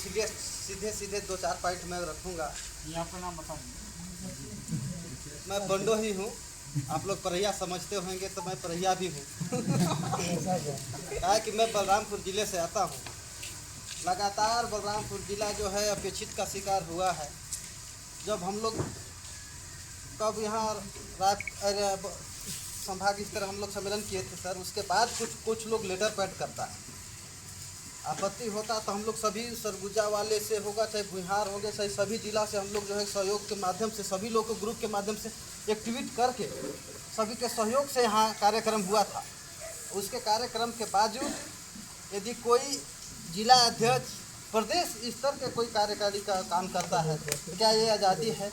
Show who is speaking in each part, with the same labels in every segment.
Speaker 1: सीधे सीधे सीधे 2-4 पॉइंट मैं रखूँगा।
Speaker 2: यहाँ पर नाम बता दीजिए।
Speaker 1: मैं बंडो ही हूँ, आप लोग परैया समझते होंगे तो मैं परैया भी हूँ। क्या कि मैं बलरामपुर ज़िले से आता हूँ। लगातार बलरामपुर ज़िला जो है अपेक्षित का शिकार हुआ है। जब हम लोग कब यहाँ संभाग स्तर हम लोग सम्मेलन किए थे सर, उसके बाद कुछ लोग लेटर पैड करता है, आपत्ति होता तो हम लोग सभी सरगुजा वाले से होगा, चाहे भुइहार होंगे, चाहे सभी जिला से हम लोग जो है सहयोग के माध्यम से सभी लोग को ग्रुप के माध्यम से एक्टिवेट करके सभी के सहयोग से यहाँ कार्यक्रम हुआ था। उसके कार्यक्रम के बावजूद यदि कोई जिला अध्यक्ष प्रदेश स्तर के कोई कार्यकारी का काम करता है तो क्या ये आज़ादी है?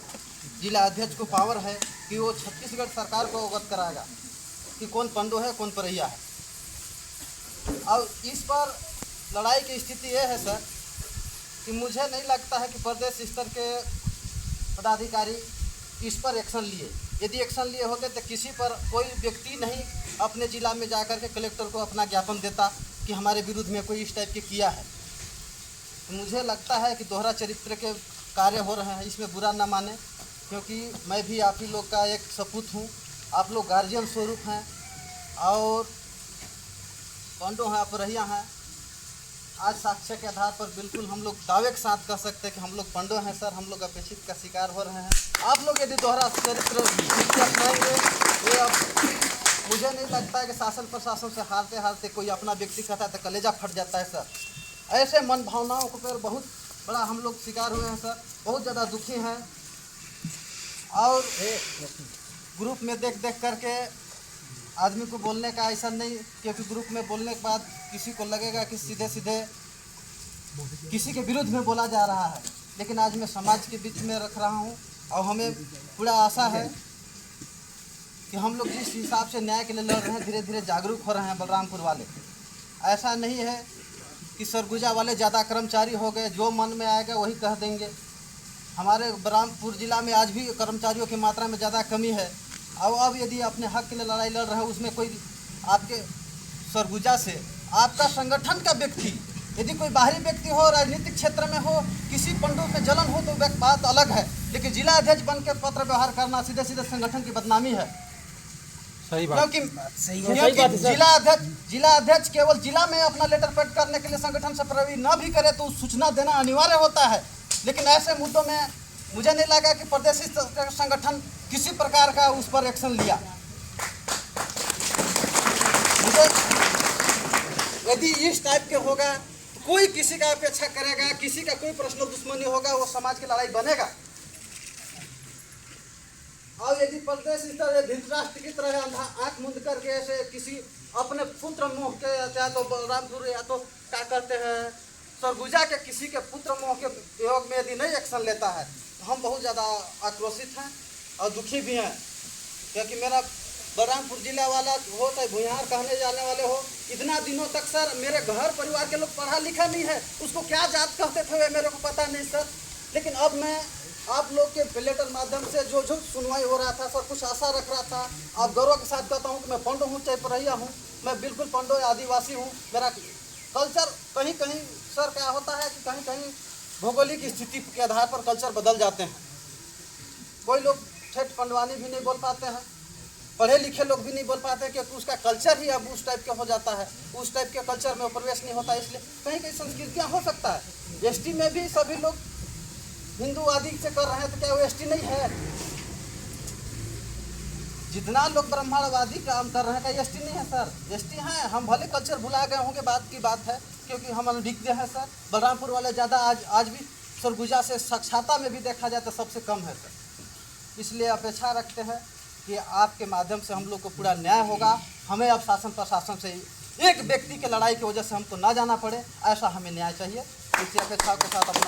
Speaker 1: जिला अध्यक्ष को पावर है कि वो छत्तीसगढ़ सरकार को अवगत कराएगा कि कौन पंडो है कौन परैया है। अब इस पर लड़ाई की स्थिति ये है सर कि मुझे नहीं लगता है कि प्रदेश स्तर के पदाधिकारी इस पर एक्शन लिए। यदि एक्शन लिए होते तो किसी पर कोई व्यक्ति नहीं अपने ज़िला में जाकर के कलेक्टर को अपना ज्ञापन देता कि हमारे विरुद्ध में कोई इस टाइप के किया है। तो मुझे लगता है कि दोहरा चरित्र के कार्य हो रहे हैं, इसमें बुरा ना माने, क्योंकि मैं भी आप ही लोग का एक सपूत हूँ। आप लोग गार्जियन स्वरूप हैं और पंडो हैं, परैया हैं। आज साक्ष्य के आधार पर बिल्कुल हम लोग दावे के साथ कह सकते हैं कि हम लोग पंडो हैं सर, हम लोग अपेक्षित का शिकार हो रहे हैं। आप लोग यदि दोहरा चरित्र अपनाएंगे ये अब मुझे नहीं लगता है कि शासन प्रशासन से हारते हारते कोई अपना व्यक्ति कहता है तो कलेजा फट जाता है सर। ऐसे मन भावनाओं को पर बहुत बड़ा हम लोग शिकार हुए हैं सर, बहुत ज़्यादा दुखी हैं। और ग्रुप में देख करके आदमी को बोलने का ऐसा नहीं, क्योंकि ग्रुप में बोलने के बाद किसी को लगेगा कि सीधे सीधे किसी के विरुद्ध में बोला जा रहा है। लेकिन आज मैं समाज के बीच में रख रहा हूँ और हमें पूरा आशा है कि हम लोग जिस हिसाब से न्याय के लिए लड़ रहे हैं धीरे धीरे जागरूक हो रहे हैं बलरामपुर वाले। ऐसा नहीं है कि सरगुजा वाले ज़्यादा कर्मचारी हो गए, जो मन में आएगा वही कह देंगे। हमारे बलरामपुर ज़िला में आज भी कर्मचारियों की मात्रा में ज़्यादा कमी है। और अब यदि अपने हक के लिए लड़ाई लड़ रहे हैं, उसमें कोई आपके सरगुजा से आपका संगठन का व्यक्ति यदि कोई बाहरी व्यक्ति हो, राजनीतिक क्षेत्र में हो, किसी पंडों पे जलन हो तो बात अलग है, लेकिन जिला अध्यक्ष बन के पत्र व्यवहार करना सीधे सीधे संगठन की बदनामी है।
Speaker 2: सही बात,
Speaker 1: क्योंकि जिला अध्यक्ष केवल जिला में अपना लेटर पैड करने के लिए संगठन से प्रभावी न भी करे तो सूचना देना अनिवार्य होता है। लेकिन ऐसे मुद्दों में मुझे नहीं लगा कि प्रदेश संगठन किसी प्रकार का उस पर एक्शन लिया। मुझे यदि इस टाइप के होगा तो कोई किसी का अपेक्षा करेगा, किसी का कोई पर्सनल दुश्मनी होगा, वो समाज की लड़ाई बनेगा। और यदि प्रदेश इस तरह धृतराष्ट्र की तरह आंख मूंद करके ऐसे किसी अपने पुत्र मोह के या तो बलरामपुर या तो क्या कहते हैं सरगुजा के किसी के पुत्र मोह के वियोग में यदि नहीं एक्शन लेता है तो हम बहुत ज़्यादा आक्रोशित हैं और दुखी भी हैं। क्योंकि मेरा बलरामपुर जिला वाला हो चाहे भुइहार कहने जाने वाले हो, इतना दिनों तक सर मेरे घर परिवार के लोग पढ़ा लिखा नहीं है, उसको क्या जात कहते थे मेरे को पता नहीं सर। लेकिन अब मैं आप लोग के लेटर माध्यम से जो सुनवाई हो रहा था सर, कुछ आशा रख रहा था। आप गौरव के साथ कहता हूँ कि मैं पंडो हूँ चाहे परैया हूँ, मैं बिल्कुल पंडो आदिवासी हूँ। मेरा कल्चर कहीं कहीं सर क्या होता है कि कहीं कहीं भौगोलिक स्थिति के आधार पर कल्चर बदल जाते हैं। कोई लोग ठेठ पंडवानी भी नहीं बोल पाते हैं, पढ़े लिखे लोग भी नहीं बोल पाते क्योंकि उसका कल्चर ही अब उस टाइप का हो जाता है, उस टाइप के कल्चर में प्रवेश नहीं होता। इसलिए कहीं कहीं संस्कृतियाँ हो सकता है। एसटी में भी सभी लोग हिंदू आदि से कर रहे हैं तो क्या वो एसटी नहीं है? जितना लोग ब्राह्मणवादी काम कर रहे हैं क्या एसटी नहीं है सर? एसटी हैं। हम भले कल्चर भुला गए होंगे, बात की बात है, क्योंकि हम अनभिज्ञ हैं सर। बलरामपुर वाले ज़्यादा आज भी सरगुजा से साक्षरता में भी देखा जाए तो सबसे कम है सर। इसलिए अपेक्षा रखते हैं कि आपके माध्यम से हम लोग को पूरा न्याय होगा। हमें अब शासन प्रशासन से एक व्यक्ति के लड़ाई की वजह से हमको ना जाना पड़े, ऐसा हमें न्याय चाहिए। इसी अपेक्षा के साथ अपना